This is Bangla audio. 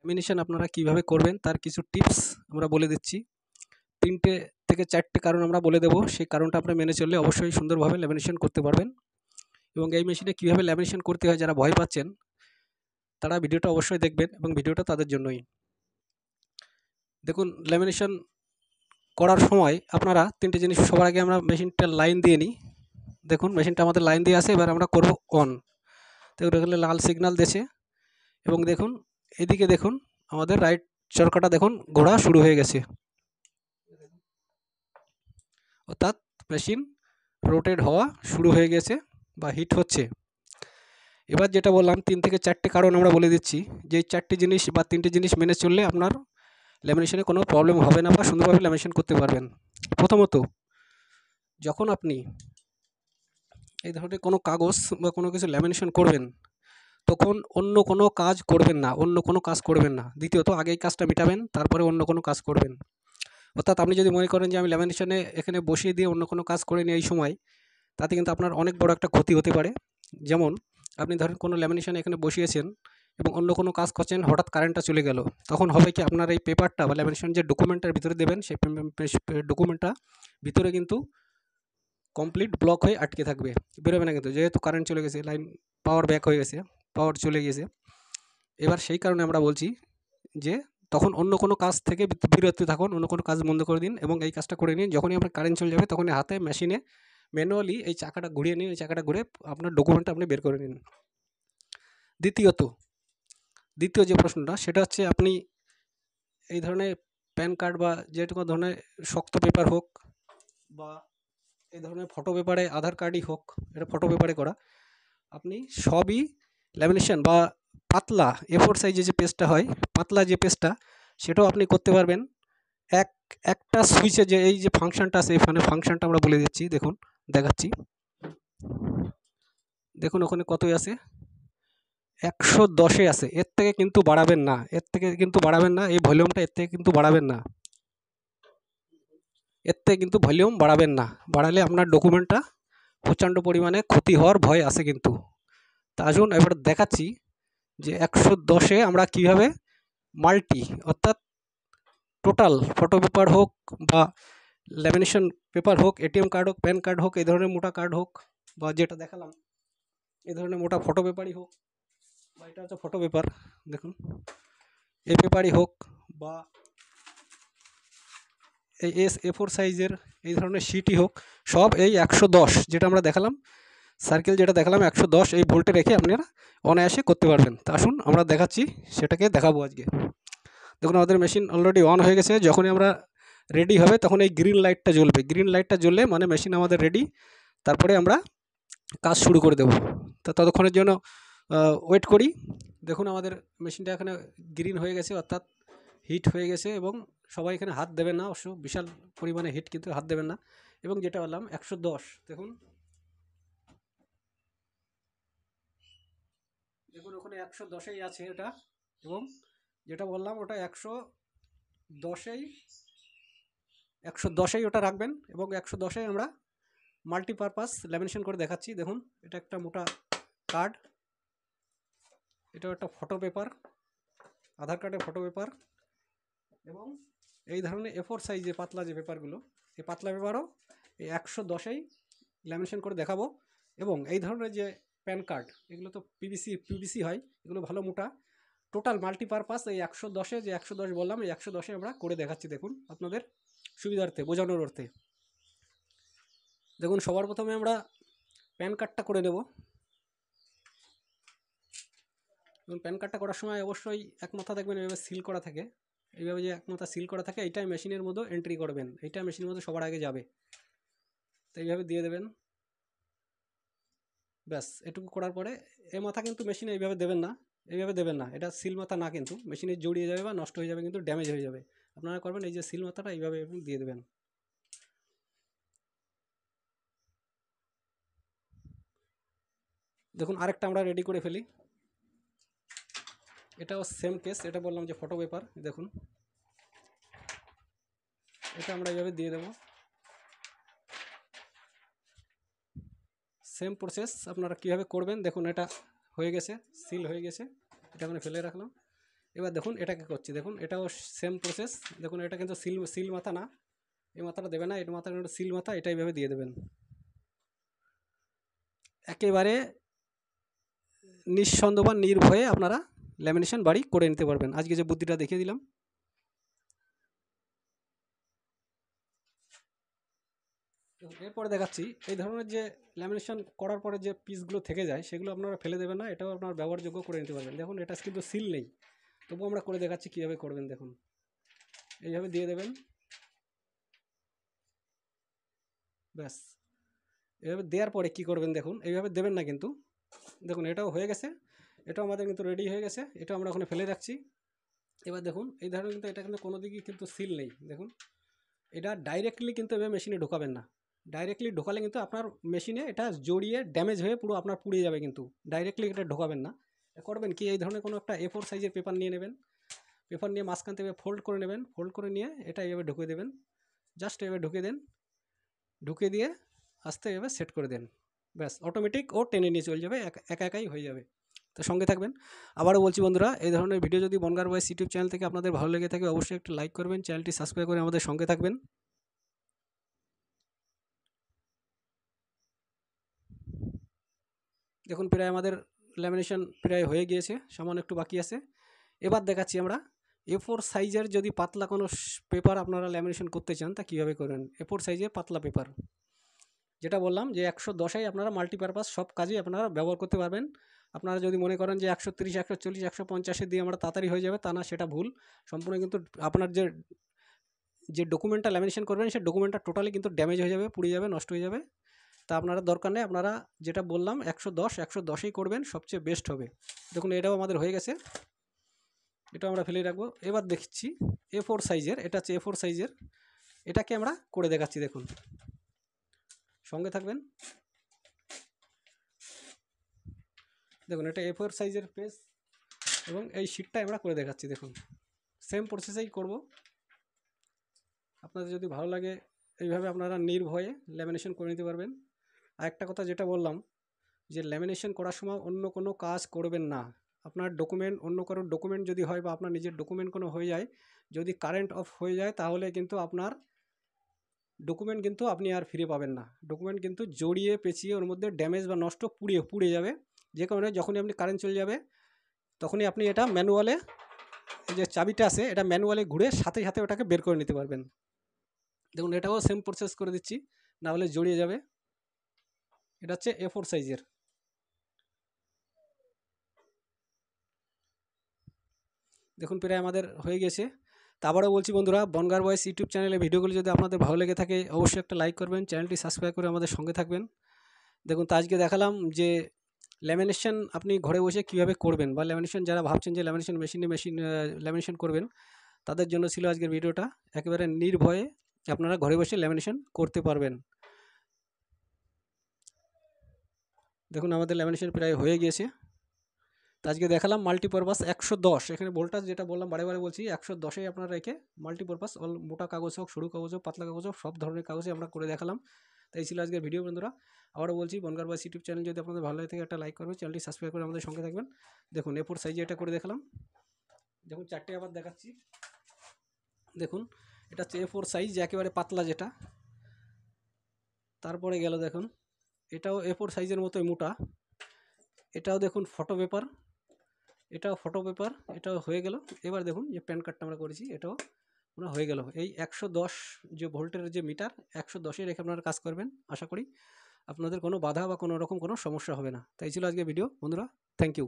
ল্যামিনেশন আপনারা কিভাবে করবেন তার কিছু টিপস আমরা বলে দিচ্ছি। ৩টে থেকে ৪টে কারণ আমরা বলে দেব। সেই কারণটা আপনারা মেনে চললে অবশ্যই সুন্দরভাবে ল্যামিনেশন করতে পারবেন। এবং এই মেশিনে কীভাবে ল্যামিনেশন করতে হয় যারা ভয় পাচ্ছেন তারা ভিডিওটা অবশ্যই দেখবেন এবং ভিডিওটা তাদের জন্যই। দেখুন, ল্যামিনেশন করার সময় আপনারা ৩টে জিনিস সবার আগে আমরা মেশিনটার লাইন দিয়ে নিই। দেখুন মেশিনটা আমাদের লাইন দিয়ে আছে, এবার আমরা করব অন। তো এখানে লাল সিগন্যাল দিয়েছে এবং দেখুন এদিকে দেখুন আমাদের রাইট চরকাটা দেখুন ঘোরা শুরু হয়ে গেছে, অর্থাৎ মেশিন রোটেট হওয়া শুরু হয়ে গেছে বা হিট হচ্ছে। এবার যেটা বললাম ৩ থেকে ৪টে কারণ আমরা বলে দিচ্ছি, যে এই ৪টে জিনিস বা ৩টে জিনিস মেনে চললে আপনার ল্যামিনেশনে কোনো প্রবলেম হবে না বা সুন্দরভাবে ল্যামিনেশন করতে পারবেন। প্রথমত, যখন আপনি এই ধরনের কোনো কাগজ বা কোনো কিছু ল্যামিনেশন করবেন তখন অন্য কোনো কাজ করবেন না। দ্বিতীয়ত, আগে এই কাজটা মেটাবেন, তারপরে অন্য কোনো কাজ করবেন। অর্থাৎ আপনি যদি মনে করেন যে আমি ল্যামিনেশনে এখানে বসিয়ে দিয়ে অন্য কোনো কাজ করে নিই এই সময়, তাতে কিন্তু আপনার অনেক বড় একটা ক্ষতি হতে পারে। যেমন আপনি ধরেন কোনো ল্যামিনেশন এখানে বসিয়েছেন এবং অন্য কোনো কাজ করছেন, হঠাৎ কারেন্টটা চলে গেল, তখন হবে কি আপনার এই পেপারটা বা ল্যামিনেশন যে ডকুমেন্টটার ভিতরে দেবেন সেই ডকুমেন্টটা ভিতরে কিন্তু কমপ্লিট ব্লক হয়ে আটকে থাকবে, বেরোবে না কিন্তু, যেহেতু কারেন্ট চলে গেছে, লাইন পাওয়ার ব্যাক হয়ে গেছে, পাওয়ার চলে গেছে। এবার সেই কারণে আমরা বলছি যে তখন অন্য কোনো কাজ থেকে বিরত থাকুন, অন্য কোনো কাজ বন্ধ করে দিন এবং এই কাজটা করে নিন। যখনই আপনার কারেন্ট চলে যাবে তখনই হাতে মেশিনে ম্যানুয়ালি এই চাকাটা ঘুরিয়ে নিন, এই চাকাটা ঘুরে আপনার ডকুমেন্টটা আপনি বের করে নিন। দ্বিতীয় যে প্রশ্নটা সেটা হচ্ছে, আপনি এই ধরনের প্যান কার্ড বা যেটুকু ধরনের শক্ত পেপার হোক বা এই ধরনের ফটো পেপারে আধার কার্ডই হোক, এটা ফটো পেপারে করা, আপনি সবই ল্যামিনেশন বা পাতলা A4 সাইজের যে পেজটা হয়, পাতলা যে পেজটা, সেটাও আপনি করতে পারবেন। একটা সুইচে যে এই যে ফাংশনটা আছে, এখানে ফাংশনটা আমরা বলে দিচ্ছি, দেখুন দেখাচ্ছি। দেখুন ওখানে কতই আছে, 110-এ আছে। এর থেকে কিন্তু বাড়াবেন না, এই ভলিউমটা এর থেকে কিন্তু বাড়াবেন না, বাড়ালে আপনার ডকুমেন্টটা প্রচণ্ড পরিমাণে ক্ষতি হওয়ার ভয় আছে কিন্তু। তা আসুন এবার দেখাচ্ছি যে 110-এ আমরা কীভাবে মাল্টি, অর্থাৎ টোটাল ফটো পেপার হোক বা ল্যামিনেশন পেপার হোক, এটিএম কার্ড হোক, প্যান কার্ড হোক, এই ধরনের মোটা কার্ড হোক, বা যেটা দেখালাম এই ধরনের মোটা ফটো পেপারই হোক, বা এটা হচ্ছে ফটো পেপার, দেখুন এই পেপারই হোক, বা এই A4 সাইজের এই ধরনের শিটই হোক, সব এই 110 যেটা আমরা দেখালাম, সার্কেল যেটা দেখালাম 110 এই ভোল্টে রেখে আপনারা অনায়াসে করতে পারবেন। তা আসুন আমরা দেখাচ্ছি, সেটাকে দেখাবো আজকে। দেখুন আমাদের মেশিন অলরেডি অন হয়ে গেছে। যখনই আমরা রেডি হবে তখন এই গ্রিন লাইটটা জ্বলবে, গ্রিন লাইটটা জ্বললে মানে মেশিন আমাদের রেডি, তারপরে আমরা কাজ শুরু করে দেব। তা ততক্ষণের জন্য ওয়েট করি। দেখুন আমাদের মেশিনটা এখানে গ্রিন হয়ে গেছে, অর্থাৎ হিট হয়ে গেছে, এবং সবাই এখানে হাত দেবেন না, অবশ্য বিশাল পরিমাণে হিট, কিন্তু হাত দেবেন না। এবং যেটা বললাম 110, দেখুন ওখানে 110-এই আছে এটা, এবং যেটা বললাম ওটা 110-এই ওটা রাখবেন, এবং 110-এ আমরা মাল্টিপারপাস ল্যামিনেশন করে দেখাচ্ছি। দেখুন এটা একটা মোটা কার্ড, এটাও একটা ফটো পেপার, আধার কার্ডের ফটো পেপার, এবং এই ধরনের A4 সাইজে পাতলা যে পেপারগুলো, এই পাতলা পেপারও এই 110-এই ল্যামিনেশন করে দেখাবো। এবং এই ধরনের যে প্যান কার্ড, এগুলো তো পিভিসি হয়, এগুলো ভালো মোটা, টোটাল মাল্টিপারপাস এই 110-এ, যে 110 বললাম, এই 110-এ আমরা করে দেখাচ্ছি। দেখুন আপনাদের সুবিধার্থে, বোঝানোর অর্থে। দেখুন সবার প্রথমে আমরা প্যান কার্ডটা করে নেব। এবং প্যান কার্ডটা করার সময় অবশ্যই এক মাথা দেখবেন এইভাবে সিল করা থাকে, এইভাবে যে এক মাথা সিল করা থাকে, এইটাই মেশিনের মধ্যে এন্ট্রি করবেন, এইটা মেশিনের মধ্যে সবার আগে যাবে, তো এইভাবে দিয়ে দেবেন। ব্যাস এটুকু করার পরে এ মাথা কিন্তু মেশিনে এইভাবে দেবেন না, এটা সিল মাথা না, কিন্তু মেশিনে জড়িয়ে যাবে বা নষ্ট হয়ে যাবে, কিন্তু ড্যামেজ হয়ে যাবে। আপনারা করবেন এই যে সিল মাথাটা এইভাবে দিয়ে দেবেন। দেখুন আরেকটা আমরা রেডি করে ফেলি, এটাও সেম কেস, এটা বললাম যে ফটো পেপার, দেখুন এটা আমরা এইভাবে দিয়ে দেবো। সেম প্রসেস আপনারা কীভাবে করবেন দেখুন, এটা হয়ে গেছে, সিল হয়ে গেছে, এটা আমরা ফেলে রাখলাম। এবার দেখুন এটাকে করছি, দেখুন এটাও সেম প্রসেস। দেখুন এটা কিন্তু সিল মাথা না, এই মাথাটা দেবে না, এটা মাথা কিন্তু সিল মাথা, এটা এইভাবে দিয়ে দেবেন। একেবারে নিঃসন্দেহ বা নির্ভয়ে আপনারা ল্যামিনেশন বাড়ি করে নিতে পারবেন। আজকে যে বুদ্ধিটা দেখিয়ে দিলাম। এরপরে দেখাচ্ছি এই ধরনের যে ল্যামিনেশন করার পরে যে পিসগুলো থেকে যায় সেগুলো আপনারা ফেলে দেবেন না, এটাও আপনার ব্যবহারযোগ্য করে নিতে পারবেন। দেখুন এটা কিন্তু সিল নেই, তবুও আমরা করে দেখাচ্ছি কীভাবে করবেন। দেখুন এইভাবে দিয়ে দেবেন, ব্যাস। এভাবে দেওয়ার পরে কী করবেন দেখুন, এইভাবে দেবেন না কিন্তু। দেখুন এটাও হয়ে গেছে, এটাও আমাদের কিন্তু রেডি হয়ে গেছে, এটা আমরা ওখানে ফেলে রাখছি। এবার দেখুন এই ধরনের কিন্তু এটা কিন্তু কোনো দিকই কিন্তু সিল নেই। দেখুন এটা ডাইরেক্টলি কিন্তু এভাবে মেশিনে ঢোকাবেন না, ডাইরেক্টলি ঢোকালে কিন্তু আপনার মেশিনে এটা জড়িয়ে ড্যামেজ হয়ে পুরো আপনার পুড়ে যাবে, কিন্তু ডাইরেক্টলি এটা ঢোকাবেন না। করবেন কি, এই ধরনের কোনো একটা A4 সাইজের পেপার নিয়ে নেবেন, পেপার নিয়ে মাঝখান থেকে ফোল্ড করে নেবেন, ফোল্ড করে নিয়ে এটা এভাবে ঢুকিয়ে দেবেন, জাস্ট এভাবে ঢুকিয়ে দেন, ঢুকিয়ে দিয়ে আস্তে এভাবে সেট করে দেন, ব্যাস অটোমেটিক ও টেনে নিয়ে চলে যাবে, একা একাই হয়ে যাবে। তো সঙ্গে থাকবেন। আবারও বলছি বন্ধুরা, এই ধরনের ভিডিও যদি বনগাঁ বয়েজ ইউটিউব চ্যানেল থেকে আপনাদের ভালো লেগে থাকে অবশ্যই একটু লাইক করবেন, চ্যানেলটি সাবস্ক্রাইব করে আমাদের সঙ্গে থাকবেন। দেখুন প্রায় আমাদের ল্যামিনেশন প্রায় হয়ে গিয়েছে, সামান্য একটু বাকি আছে। এবার দেখাচ্ছি আমরা A4 সাইজের যদি পাতলা কোনো পেপার আপনারা ল্যামিনেশন করতে চান তা কীভাবে করবেন। A4 সাইজের পাতলা পেপার, যেটা বললাম যে 110 আপনারা মাল্টিপারপাস সব কাজে আপনারা ব্যবহার করতে পারবেন। আপনারা যদি মনে করেন যে 130, 140, 150 দিয়ে আমরা তাড়াতাড়ি হয়ে যাবে, তা না, সেটা ভুল। সম্পূর্ণ কিন্তু আপনার যে ডকুমেন্টটা ল্যামিনেশন করবেন সেই ডকুমেন্টটা টোটালি কিন্তু ড্যামেজ হয়ে যাবে, পুড়ে যাবে, নষ্ট হয়ে যাবে। তা আপনারা দরকার নেই, আপনারা যেটা বললাম 110 করবেন, সবচেয়ে বেস্ট হবে। দেখুন এটাও আমাদের হয়ে গেছে, এটা আমরা ফেলে রাখবো। এবার দেখছি A4 সাইজের, এটা হচ্ছে A4 সাইজের, এটাকে আমরা করে দেখাচ্ছি। দেখুন সঙ্গে থাকবেন। দেখুন এটা A4 সাইজের পেজ এবং এই শিটটা আমরা করে দেখাচ্ছি। দেখুন সেম প্রসেসেই করব। আপনাদের যদি ভালো লাগে এইভাবে আপনারা নির্ভয়ে ল্যামিনেশন করে নিতে পারবেন। আর একটা কথা যেটা বললাম যে ল্যামিনেশন করার সময় অন্য কোনো কাজ করবেন না। আপনার ডকুমেন্ট, অন্য কারোর ডকুমেন্ট যদি হয় বা আপনার নিজের ডকুমেন্ট কোনো হয়ে যায়, যদি কারেন্ট অফ হয়ে যায় তাহলে কিন্তু আপনার ডকুমেন্ট কিন্তু আপনি আর ফিরে পাবেন না। ডকুমেন্ট কিন্তু জড়িয়ে পেঁচিয়ে ওর মধ্যে ড্যামেজ বা নষ্ট পুড়ে যাবে। যে কারণে যখনই আপনি কারেন্ট চলে যাবে তখনই আপনি এটা ম্যানুয়ালে, এই যে চাবিটা আছে এটা ম্যানুয়ালে ঘুরে সাথে সাথে ওটাকে বের করে নিতে পারবেন। দেখুন এটাও সেম প্রসেস করে দিচ্ছি, না হলে জড়িয়ে যাবে। এটা হচ্ছে A4 সাইজের। দেখুন প্রায় আমাদের হয়ে গেছে। তা আবারও বলছি বন্ধুরা, বনগাঁ বয়েজ ইউটিউব চ্যানেলে ভিডিওগুলো যদি আপনাদের ভালো লেগে থাকে অবশ্যই একটা লাইক করবেন, চ্যানেলটি সাবস্ক্রাইব করে আমাদের সঙ্গে থাকবেন। দেখুন তো আজকে দেখালাম যে ল্যামিনেশন আপনি ঘরে বসে কীভাবে করবেন, বা ল্যামিনেশন যারা ভাবছেন যে ল্যামিনেশন ল্যামিনেশন করবেন তাদের জন্য ছিল আজকের ভিডিওটা। একেবারে নির্ভয়ে আপনারা ঘরে বসে ল্যামিনেশন করতে পারবেন। দেখুন আমাদের ল্যামিনেশন প্রায় হয়ে গিয়েছে। তো আজকে দেখালাম মাল্টিপারপাস 110, এখানে ভোল্টেজ যেটা বললাম বারে বারে বলছি 110 আপনারা রেখে মাল্টিপারপাস মোটা কাগজ হোক, সরু কাগজ হোক, পাতলা কাগজ হোক, সব ধরনের কাগজে আমরা করে দেখালাম। তাই ছিল আজকের ভিডিও বন্ধুরা। আবারও বলছি বনগাঁ বয়েজ ইউটিউব চ্যানেল যদি আপনাদের ভালো লাগে থাকে একটা লাইক করবেন, চ্যানেলটি সাবস্ক্রাইব করে আমাদের সঙ্গে থাকবেন। দেখুন A4 সাইজে এটা করে দেখালাম। দেখুন চারটে আবার দেখাচ্ছি। দেখুন এটা হচ্ছে A4 সাইজ একেবারে পাতলা যেটা। তারপরে গেল দেখুন এটাও A4 সাইজের মতোই মোটা, এটাও দেখুন ফটো পেপার, এটাও ফটো পেপার, এটাও হয়ে গেল। এবার দেখুন যে প্যান কার্ডটা আমরা করেছি এটাও আমরা হয়ে গেল। এই 110 যে ভোল্টের যে মিটার 110 রেখে আপনারা কাজ করবেন, আশা করি আপনাদের কোনো বাধা বা কোনো রকম কোনো সমস্যা হবে না। তাই ছিল আজকে ভিডিও বন্ধুরা, থ্যাংক ইউ।